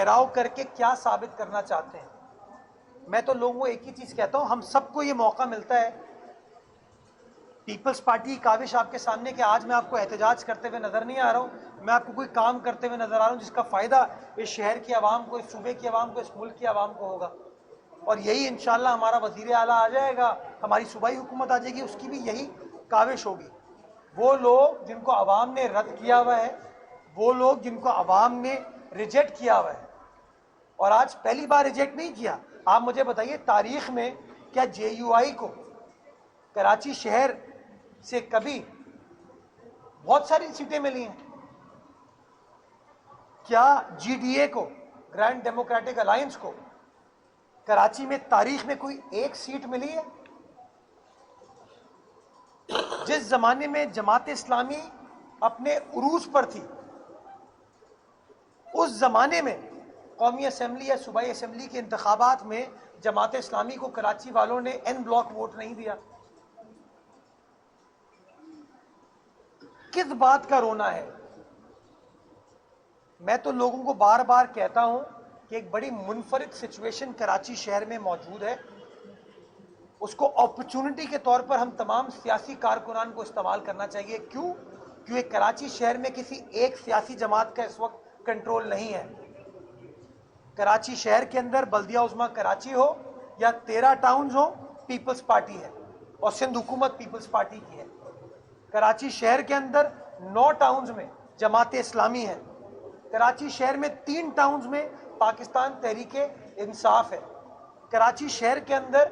ठहराव करके क्या साबित करना चाहते हैं। मैं तो लोगों को एक ही चीज कहता हूं, हम सबको ये मौका मिलता है। पीपल्स पार्टी की काविश आपके सामने कि आज मैं आपको एहतजाज करते हुए नजर नहीं आ रहा हूं, मैं आपको कोई काम करते हुए नजर आ रहा हूं जिसका फायदा इस शहर की आवाम को, इस सूबे की आवाम को, इस मुल्क की आवाम को होगा। और यही इंशाल्लाह हमारा वजीर आला आ जाएगा, हमारी सूबाई हुकूमत आ जाएगी, उसकी भी यही काविश होगी। वो लोग जिनको आवाम ने रद्द किया हुआ है, वो लोग जिनको आवाम ने रिजेक्ट किया हुआ है, और आज पहली बार रिजेक्ट नहीं किया। आप मुझे बताइए, तारीख में क्या JUI को कराची शहर से कभी बहुत सारी सीटें मिली हैं? क्या GDA को, ग्रैंड डेमोक्रेटिक अलायंस को, कराची में तारीख में कोई एक सीट मिली है? जिस जमाने में जमात इस्लामी अपने उरूज पर थी, उस जमाने में कौमी असेंबली या सूबाई असेंबली के इंतखाबात में जमात इस्लामी को कराची वालों ने N ब्लॉक वोट नहीं दिया। किस बात का रोना है? मैं तो लोगों को बार बार कहता हूं कि एक बड़ी मुनफरिद सिचुएशन कराची शहर में मौजूद है, उसको अपॉर्चुनिटी के तौर पर हम तमाम सियासी कारकुनान को इस्तेमाल करना चाहिए। क्यों? क्योंकि कराची शहर में किसी एक सियासी जमात का इस वक्त कंट्रोल नहीं है। कराची शहर के अंदर बल्दिया उज़्मा कराची हो या 13 टाउन्स हो, पीपल्स पार्टी है, और सिंध हुकूमत पीपल्स पार्टी की है। कराची शहर के अंदर 9 टाउन्स में जमात इस्लामी है। कराची शहर में 3 टाउन्स में पाकिस्तान तहरीके इंसाफ है। कराची शहर के अंदर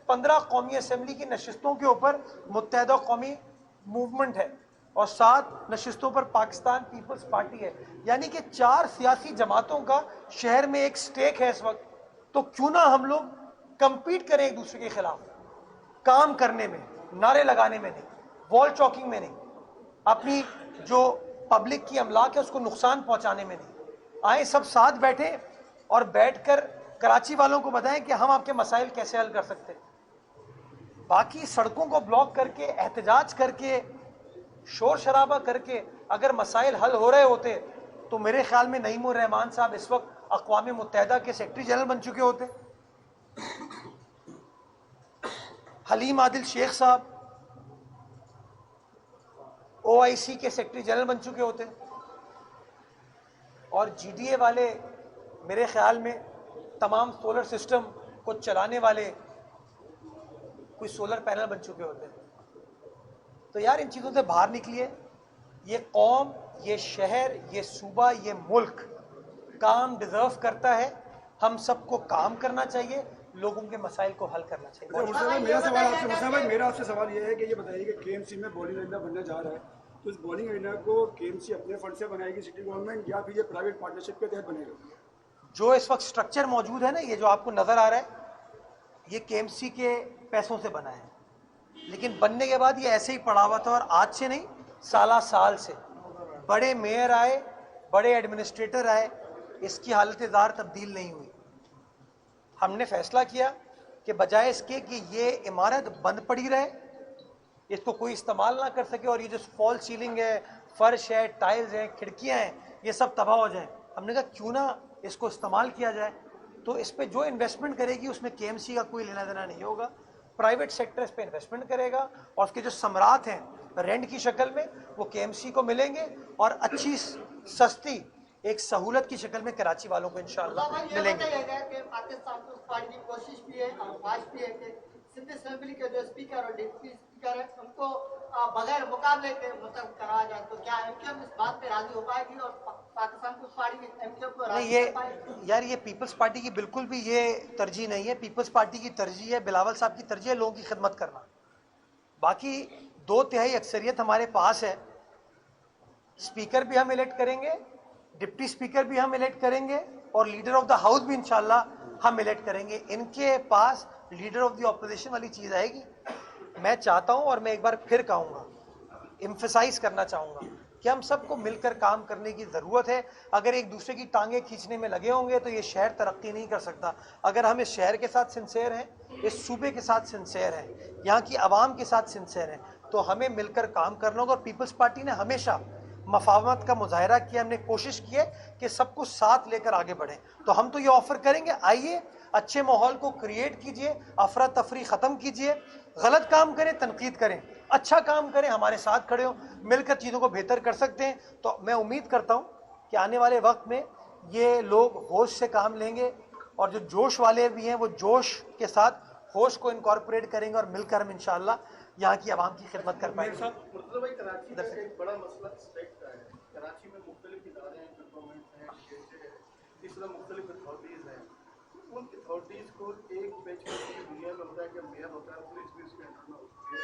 15 कौमी असेंबली की नशिस्तों के ऊपर मुत्तहदा कौमी मूवमेंट है, और 7 नशिस्तों पर पाकिस्तान पीपल्स पार्टी है। यानी कि 4 सियासी जमातों का शहर में एक स्टेक है इस वक्त। तो क्यों ना हम लोग कंपीट करें एक दूसरे के खिलाफ, काम करने में, नारे लगाने में नहीं, वॉल चौकिंग में नहीं, अपनी जो पब्लिक की अमलाक है उसको नुकसान पहुंचाने में नहीं। आए सब साथ बैठे और बैठकर कराची वालों को बताएं कि हम आपके मसाइल कैसे हल कर सकते हैं। बाकी सड़कों को ब्लॉक करके, एहतजाज करके, शोर शराबा करके अगर मसाइल हल हो रहे होते तो मेरे ख्याल में नईमुर रहमान साहब इस वक्त अक़वाम मुत्तहदा के सेक्रेटरी जनरल बन चुके होते, हलीम आदिल शेख साहब OIC के सेक्रेटरी जनरल बन चुके होते, और GDA वाले मेरे ख्याल में तमाम सोलर सिस्टम को चलाने वाले कोई सोलर पैनल बन चुके होते। तो यार इन चीज़ों से बाहर निकलिए। ये कौम, ये शहर, ये सूबा, ये मुल्क काम डिजर्व करता है। हम सबको काम करना चाहिए, लोगों के मसाइल को हल करना चाहिए। मेरा आपसे सवाल ये है कि ये बताइए कि KMC में बॉलिंग एरिना बनने जा रहा है, तो इस बॉलिंग एरिना को KMC अपने फंड से बनाएगी सिटी गवर्नमेंट, या फिर ये प्राइवेट पार्टनरशिप के तहत बनेगा? जो इस वक्त स्ट्रक्चर मौजूद है ना, ये जो आपको नजर आ रहा है, ये KMC के पैसों से बना है, लेकिन बनने के बाद ये ऐसे ही पड़ा हुआ था। और आज से नहीं, साल से बड़े मेयर आए, बड़े एडमिनिस्ट्रेटर आए, इसकी हालत ज़ार तब्दील नहीं हुई। हमने फैसला किया कि बजाय इसके कि ये इमारत बंद पड़ी रहे, इसको कोई इस्तेमाल ना कर सके, और ये जो फॉल सीलिंग है, फर्श है, टाइल्स हैं, खिड़कियां हैं, ये सब तबाह हो जाए, हमने कहा क्यों ना इसको इस्तेमाल किया जाए। तो इस पर जो इन्वेस्टमेंट करेगी उसमें KMC का कोई लेना देना नहीं होगा, प्राइवेट सेक्टर इस पर इन्वेस्टमेंट करेगा, और उसके जो समरात हैं रेंट की शक्ल में वो KMC को मिलेंगे, और अच्छी सस्ती एक सहूलत की शक्ल में कराची वालों को इंशाअल्लाह मिलेंगे। पाकिस्तान को पार्टी की कोशिश भी है और ख्वाहिश भी है कि सिंध असेंबली के जो स्पीकर और डिप्टी स्पीकर है उनको बगैर मुकाबले के मतलब कराया जाए, तो क्या MKM इस बात पे राजी हो पाएगी और पाकिस्तान को पार्टी MKM को राजी ये कर पाएगी? यार ये पीपल्स पार्टी की बिल्कुल भी ये तरजीह नहीं है। पीपल्स पार्टी की तरजीह है, बिलावल साहब की तरजीह है लोगों की खिदमत करना। बाकी 2/3 अक्सरियत हमारे पास है, स्पीकर भी हम इलेक्ट करेंगे, डिप्टी स्पीकर भी हम इलेक्ट करेंगे, और लीडर ऑफ द हाउस भी इंशाल्लाह हम इलेक्ट करेंगे। इनके पास लीडर ऑफ द ऑपोजिशन वाली चीज़ आएगी। मैं चाहता हूं, और मैं एक बार फिर कहूँगा, एम्फसाइज करना चाहूँगा कि हम सबको मिलकर काम करने की ज़रूरत है। अगर एक दूसरे की टांगें खींचने में लगे होंगे तो ये शहर तरक्की नहीं कर सकता। अगर हम इस शहर के साथ सिंसेयर हैं, इस सूबे के साथ सिंसेयर हैं, यहाँ की आवाम के साथ सिंसेयर हैं, तो हमें मिलकर काम करना होगा। और पीपल्स पार्टी ने हमेशा मफावमत का मुजाहरा किया, हमने कोशिश की है कि सबको साथ लेकर आगे बढ़ें। तो हम तो ये ऑफर करेंगे, आइए अच्छे माहौल को क्रिएट कीजिए, अफरा तफरी ख़त्म कीजिए, गलत काम करें तनकीद करें, अच्छा काम करें हमारे साथ खड़े हो, मिलकर चीज़ों को बेहतर कर सकते हैं। तो मैं उम्मीद करता हूँ कि आने वाले वक्त में ये लोग होश से काम लेंगे और जो जोश वाले भी हैं वो जोश के साथ होश को इनकॉर्पोरेट करेंगे और मिलकर हम इंशाअल्लाह यहाँ की आवाम की खिदमत कर पाएंगे। मुर्तज़ा भाई, कराची में एक बड़ा मसला स्ट्राइक का है। कराची में मुख्तलिफ इदारे हैं, गवर्नमेंट हैं, इस तरह मुख्तलिफ अथॉरिटीज़ हैं। उन अथॉरिटीज़ को एक बेंच में दुनिया में होता है कि मेयर होता है, पुलिस भी उसके अंडर में होती है।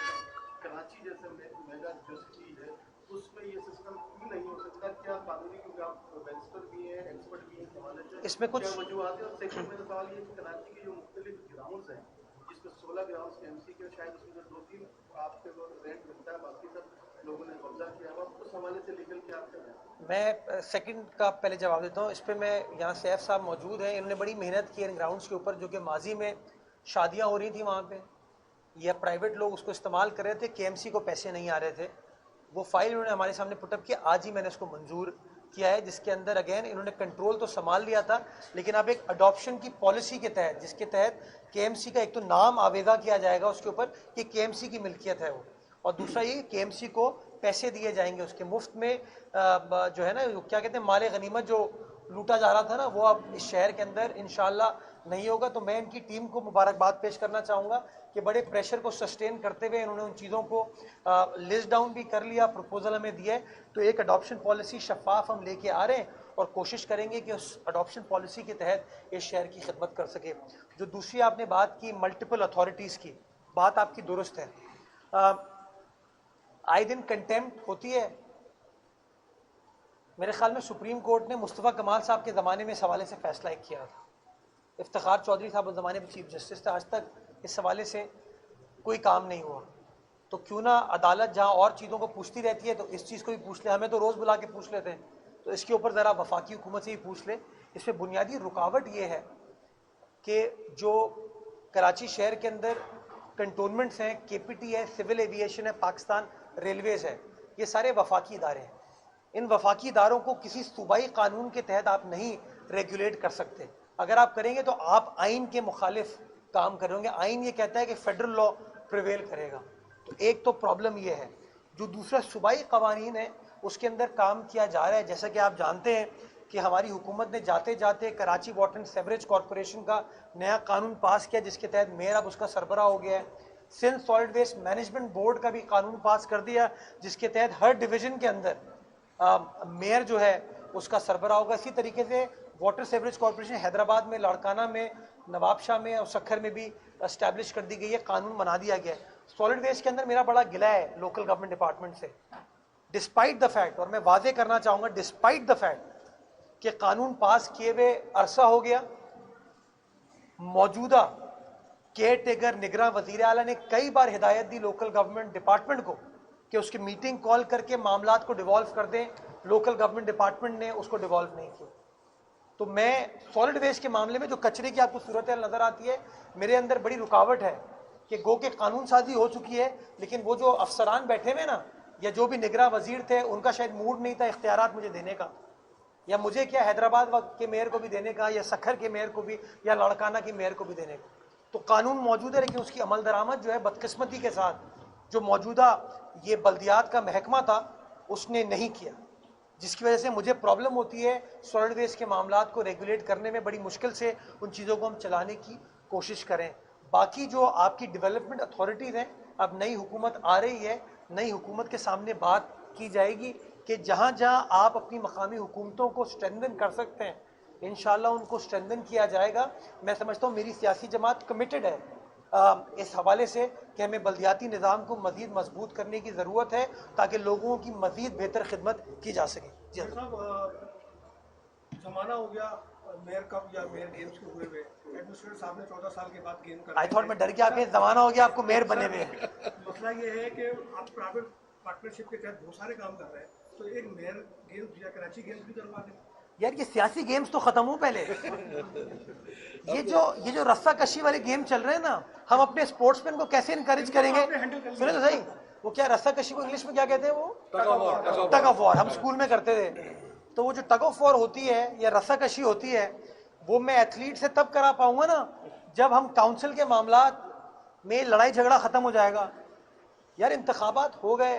कराची जैसे मेगा जो सिटी है उसमें ये सिस्टम क्यों नहीं हो सकता? क्या कानूनी, क्योंकि आप बैरिस्टर भी हैं, एक्सपर्ट भी हैं, हवाले से इसमें कुछ वजूहत है? और सेकंड मेरा सवाल ये कि कराची के जो मुख्तलिफ ग्राउंड्स हैं, जिसमें 16 ग्राउंड्स एमसी के, शायद उसमें से 2-3 आपके रेंट मिलता है, बाकी सब लोगों ने कब्जा किया हुआ, उस हवाले से लीगल क्या आपका है? मैं सेकंड का पहले जवाब देता हूँ। इस पर मैं यहाँ सैफ साहब मौजूद हैं, इन्होंने बड़ी मेहनत की इन ग्राउंड्स के ऊपर, जो कि माजी में शादियाँ हो रही थी वहाँ पे या प्राइवेट लोग उसको इस्तेमाल कर रहे थे, केएमसी को पैसे नहीं आ रहे थे। वो फाइल उन्होंने हमारे सामने पुटअप किया, आज ही मैंने उसको मंजूर किया है, जिसके अंदर अगेन इन्होंने कंट्रोल तो संभाल लिया था, लेकिन अब एक अडॉप्शन की पॉलिसी के तहत, जिसके तहत केएमसी का एक तो नाम आवेदा किया जाएगा उसके ऊपर कि केएमसी की मिल्कियत है वो, और दूसरा ये केएमसी को पैसे दिए जाएंगे उसके मुफ्त में। जो है ना, क्या कहते हैं, माले गनीमत जो लूटा जा रहा था ना, वो अब इस शहर के अंदर इंशाल्लाह नहीं होगा। तो मैं इनकी टीम को मुबारकबाद पेश करना चाहूँगा कि बड़े प्रेशर को सस्टेन करते हुए इन्होंने उन चीज़ों को लिस्ट डाउन भी कर लिया, प्रपोजल हमें दिया है। तो एक अडॉप्शन पॉलिसी शफाफ हम लेके आ रहे हैं और कोशिश करेंगे कि उस अडॉप्शन पॉलिसी के तहत इस शहर की खिदमत कर सके। जो दूसरी आपने बात की मल्टीपल अथॉरिटीज़ की, बात आपकी दुरुस्त है। आए दिन कंटेम्प्ट होती है। मेरे ख्याल में सुप्रीम कोर्ट ने मुस्तफ़ा कमाल साहब के ज़माने में इस हवाले से फ़ैसला एक किया था। इफ्तिखार चौधरी साहब उस ज़माने में चीफ जस्टिस थे, आज तक इस हवाले से कोई काम नहीं हुआ। तो क्यों ना अदालत जहाँ और चीज़ों को पूछती रहती है तो इस चीज़ को भी पूछ ले, हमें तो रोज़ बुला के पूछ लेते हैं, तो इसके ऊपर ज़रा वफाकी हुकूमत से ही पूछ ले। इसमें बुनियादी रुकावट ये है कि जो कराची शहर के अंदर कंटोनमेंट्स हैं, केपीटी है, सिविल एविएशन है, पाकिस्तान रेलवेज़ है, ये सारे वफाकी इदारे हैं। इन वफाकी इदारों को किसी सूबाई कानून के तहत आप नहीं रेगुलेट कर सकते। अगर आप करेंगे तो आप आइन के मुखालिफ काम करेंगे। आइन ये कहता है कि फेडरल लॉ प्रिवेल करेगा। तो एक तो प्रॉब्लम ये है। जो दूसरा सूबाई कवानीन है उसके अंदर काम किया जा रहा है। जैसा कि आप जानते हैं कि हमारी हुकूमत ने जाते जाते Karachi water and sewerage corporation का नया कानून पास किया, जिसके तहत मेयर अब उसका सरबराह हो गया है। Sindh solid waste management board का भी कानून पास कर दिया, जिसके तहत हर डिवीजन के अंदर मेयर जो है उसका सरबराह होगा। इसी तरीके से वाटर सेवरेज कॉरपोरेशन हैदराबाद में, लाड़काना में, नवाबशाह में और सखर में भी इस्टेब्लिश कर दी गई है, कानून बना दिया गया है। सॉलिड वेस्ट के अंदर मेरा बड़ा गिला है लोकल गवर्नमेंट डिपार्टमेंट से, डिस्पाइट द फैक्ट, और मैं वादे करना चाहूँगा डिस्पाइट द फैक्ट कि कानून पास किए हुए अरसा हो गया, मौजूदा केयर टेकर निगरान वज़ीर आला ने कई बार हिदायत दी लोकल गवर्नमेंट डिपार्टमेंट को कि उसकी मीटिंग कॉल करके मामलात को डिवॉल्व कर दें। लोकल गवर्नमेंट डिपार्टमेंट ने उसको डिवॉल्व नहीं किया। तो मैं सॉलिड वेस्ट के मामले में जो कचरे की आपको सूरत नज़र आती है, मेरे अंदर बड़ी रुकावट है कि गो के कानून साजी हो चुकी है, लेकिन वो जो अफसरान बैठे हुए ना, या जो भी निगरान वजीर थे, उनका शायद मूड नहीं था इख्तियारात मुझे देने का, या मुझे क्या हैदराबाद के मेयर को भी देने का, या सखर के मेयर को भी, या लाड़काना के मेयर को भी देने का। तो कानून मौजूद है, लेकिन उसकी अमल दरामद जो है बदकिस्मती के साथ जो मौजूदा ये बल्दियात का महकमा था उसने नहीं किया, जिसकी वजह से मुझे प्रॉब्लम होती है सॉलिड वेस्ट के मामलात को रेगुलेट करने में। बड़ी मुश्किल से उन चीज़ों को हम चलाने की कोशिश करें। बाकी जो आपकी डेवलपमेंट अथॉरिटीज़ हैं, अब नई हुकूमत आ रही है, नई हुकूमत के सामने बात की जाएगी कि जहाँ जहाँ आप अपनी मकामी हुकूमतों को स्ट्रेंथन कर सकते हैं, इंशाल्लाह उनको स्ट्रेंथन किया जाएगा। मैं समझता हूँ मेरी सियासी जमात कमिटेड है इस हवाले से कि हमें बल्दियाती निज़ाम को मज़ीद मजबूत करने की ज़रूरत है ताकि लोगों की मज़ीद बेहतर खिदमत की जा सके। जी ज़माना हो गया मेयर कप या मेयर गेम्स के हुए हुए, एडमिनिस्ट्रेटर साहब ने 14 साल के बाद गेम कर, आई थॉट मैं डर गया आपके ज़माना हो गया आपको मेयर बने हुए। मसला ये है कि आप प्राइवेट पार्टनरशिप के तहत बहुत सारे काम कर रहे हैं, तो एक मेयर गेम्स या कराची गेम्स भी करवा दें। यार ये सियासी गेम्स तो खत्म हो पहले। ये जो रस्सा कशी वाले गेम चल रहे हैं ना, हम अपने स्पोर्ट्समैन को कैसे इनकरेज करेंगे? सुने तो सही, वो क्या रस्साकशी को इंग्लिश में क्या कहते हैं, वो टग ऑफ वॉर, हम स्कूल में करते थे। तो वो जो टग ऑफ वॉर होती है या रस्साकशी होती है, वो मैं एथलीट से तब करा पाऊंगा ना जब हम काउंसिल के मामलात में लड़ाई झगड़ा खत्म हो जाएगा। यार इंतखाबात हो गए,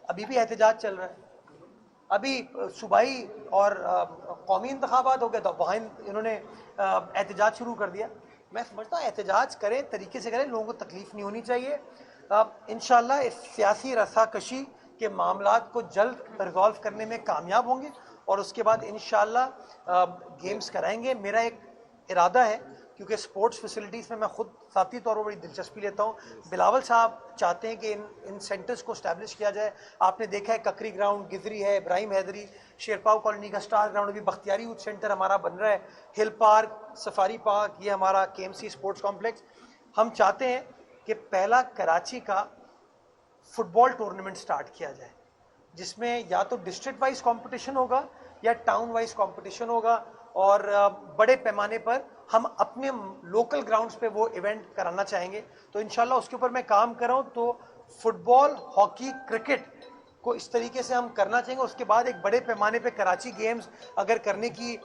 अभी भी एहतजाज चल रहा है। अभी सूबाई और कौमी इंतखाबात हो गए तो वहाँ इन्होंने एहतजाज शुरू कर दिया। मैं समझता हूँ एहतजाज करें, तरीके से करें, लोगों को तकलीफ नहीं होनी चाहिए। इंशाल्लाह इस सियासी रस्साकशी के मामलात को जल्द रिजॉल्व करने में कामयाब होंगे और उसके बाद इंशाल्लाह गेम्स कराएंगे। मेरा एक इरादा है, क्योंकि स्पोर्ट्स फैसिलिटीज़ में मैं खुद साथी तौर पर बड़ी दिलचस्पी लेता हूँ। बिलावल साहब चाहते हैं कि इन सेंटर्स को इस्टेब्लिश किया जाए। आपने देखा है ककरी ग्राउंड, गिजरी है, इब्राहिम हैदरी, शेरपाव कॉलोनी का स्टार ग्राउंड, अभी बख्तियारी यूथ सेंटर हमारा बन रहा है, हिल पार्क, सफारी पार्क, ये हमारा KMC स्पोर्ट्स कॉम्प्लेक्स। हम चाहते हैं कि पहला कराची का फुटबॉल टूर्नामेंट स्टार्ट किया जाए, जिसमें या तो डिस्ट्रिक्ट वाइज कंपटीशन होगा या टाउन वाइज कंपटीशन होगा, और बड़े पैमाने पर हम अपने लोकल ग्राउंड्स पे वो इवेंट कराना चाहेंगे। तो इंशाल्लाह उसके ऊपर मैं काम कर रहा हूँ। तो फुटबॉल, हॉकी, क्रिकेट को इस तरीके से हम करना चाहेंगे। उसके बाद एक बड़े पैमाने पे कराची गेम्स अगर करने की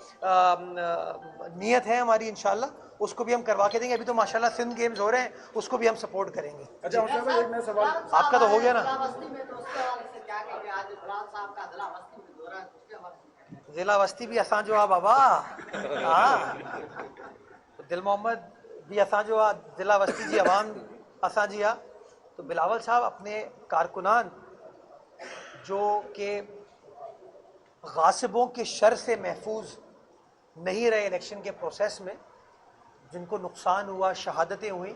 नीयत है हमारी, इंशाल्लाह उसको भी हम करवा के देंगे। अभी तो माशाल्लाह सिंध गेम्स हो रहे हैं, उसको भी हम सपोर्ट करेंगे। अच्छा मतलब एक नया सवाल आपका तो हो गया ना। जिला वस्ती भी असां जो आ बाबा, हाँ दिल मोहम्मद भी असां जो आ, जिला वस्ती जी अवाम असां जी आ। तो बिलावल साहब अपने कारकुनान जो कि गासिबों के शर से महफूज नहीं रहे इलेक्शन के प्रोसेस में, जिनको नुकसान हुआ, शहादतें हुई,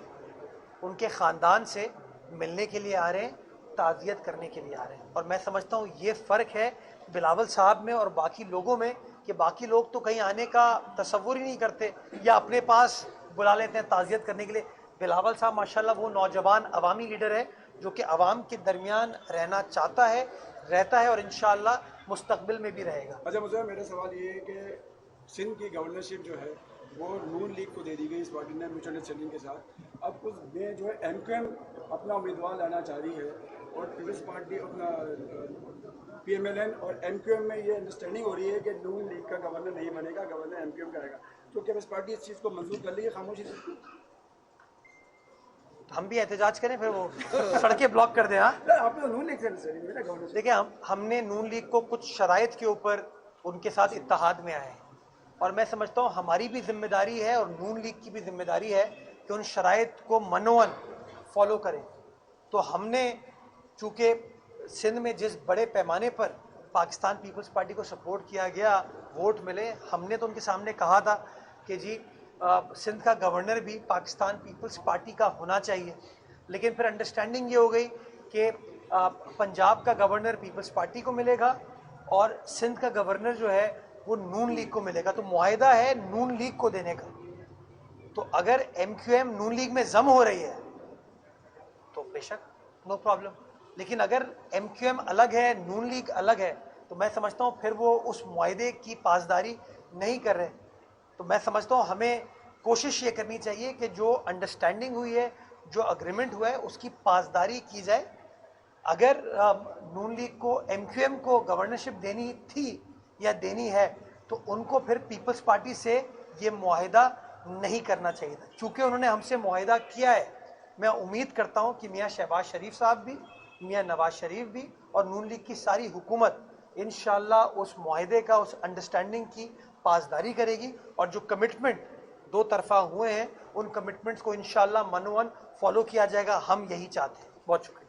उनके ख़ानदान से मिलने के लिए आ रहे हैं, ताज़ियत करने के लिए आ रहे हैं। और मैं समझता हूँ ये फ़र्क है बिलावल साहब में और बाकी लोगों में, कि बाकी लोग तो कहीं आने का तसव्वुर ही नहीं करते या अपने पास बुला लेते हैं ताज़ियत करने के लिए। बिलावल साहब माशाल्लाह वो नौजवान अवामी लीडर है जो कि अवाम के दरमियान रहना चाहता है, रहता है और इंशाअल्लाह मुस्तकबिल में भी रहेगा। अच्छा मुझे मेरा सवाल ये है कि सिंध की गवर्नरशिप जो है वो नून लीग को दे दी गई इस पार्टी ने म्यूचुअल अंडरस्टैंडिंग के साथ। अब उसमें जो है MQM अपना उम्मीदवार लाना चाह रही है और पीपल्स पार्टी अपना PMLN, और MQM में ये अंडरस्टैंडिंग हो रही है कि नून लीग का गवर्नर नहीं बनेगा, गवर्नर MQM का आएगा। तो क्या इस पार्टी इस चीज़ को मंजूर कर ली है खामोशी से? हम भी एहतजाज करें, फिर वो सड़कें ब्लॉक कर दें। हाँ आपने नून लीग से मेरा गवर्नर देखिए, हमने नून लीग को कुछ शराइत के ऊपर उनके साथ इत्तेहाद में आए हैं, और मैं समझता हूँ हमारी भी जिम्मेदारी है और नून लीग की भी जिम्मेदारी है कि उन शराइत को मनोवन फॉलो करें। तो हमने चूँकि सिंध में जिस बड़े पैमाने पर पाकिस्तान पीपल्स पार्टी को सपोर्ट किया गया, वोट मिले, हमने तो उनके सामने कहा था कि जी सिंध का गवर्नर भी पाकिस्तान पीपल्स पार्टी का होना चाहिए। लेकिन फिर अंडरस्टैंडिंग ये हो गई कि पंजाब का गवर्नर पीपल्स पार्टी को मिलेगा और सिंध का गवर्नर जो है वो नून लीग को मिलेगा। तो मुआहिदा है नून लीग को देने का। तो अगर MQM नून लीग में जम हो रही है तो बेशक नो प्रॉब्लम, लेकिन अगर MQM अलग है, नून लीग अलग है, तो मैं समझता हूँ फिर वो उस मुआहिदे की पासदारी नहीं कर रहे। तो मैं समझता हूँ हमें कोशिश ये करनी चाहिए कि जो अंडरस्टैंडिंग हुई है, जो अग्रीमेंट हुआ है, उसकी पासदारी की जाए। अगर नून लीग को MQM को गवर्नरशिप देनी थी या देनी है तो उनको फिर पीपल्स पार्टी से ये मुआहिदा नहीं करना चाहिए था। चूँकि उन्होंने हमसे मुआहिदा किया है, मैं उम्मीद करता हूँ कि मियाँ शहबाज शरीफ साहब भी, मियाँ नवाज शरीफ भी और नून लीग की सारी हुकूमत इंशाअल्लाह उस मुआहिदे का, उस अंडरस्टैंडिंग की पासदारी करेगी और जो कमिटमेंट दो तरफा हुए हैं उन कमिटमेंट्स को इंशाअल्लाह मनोवन फॉलो किया जाएगा। हम यही चाहते हैं। बहुत शुक्रिया।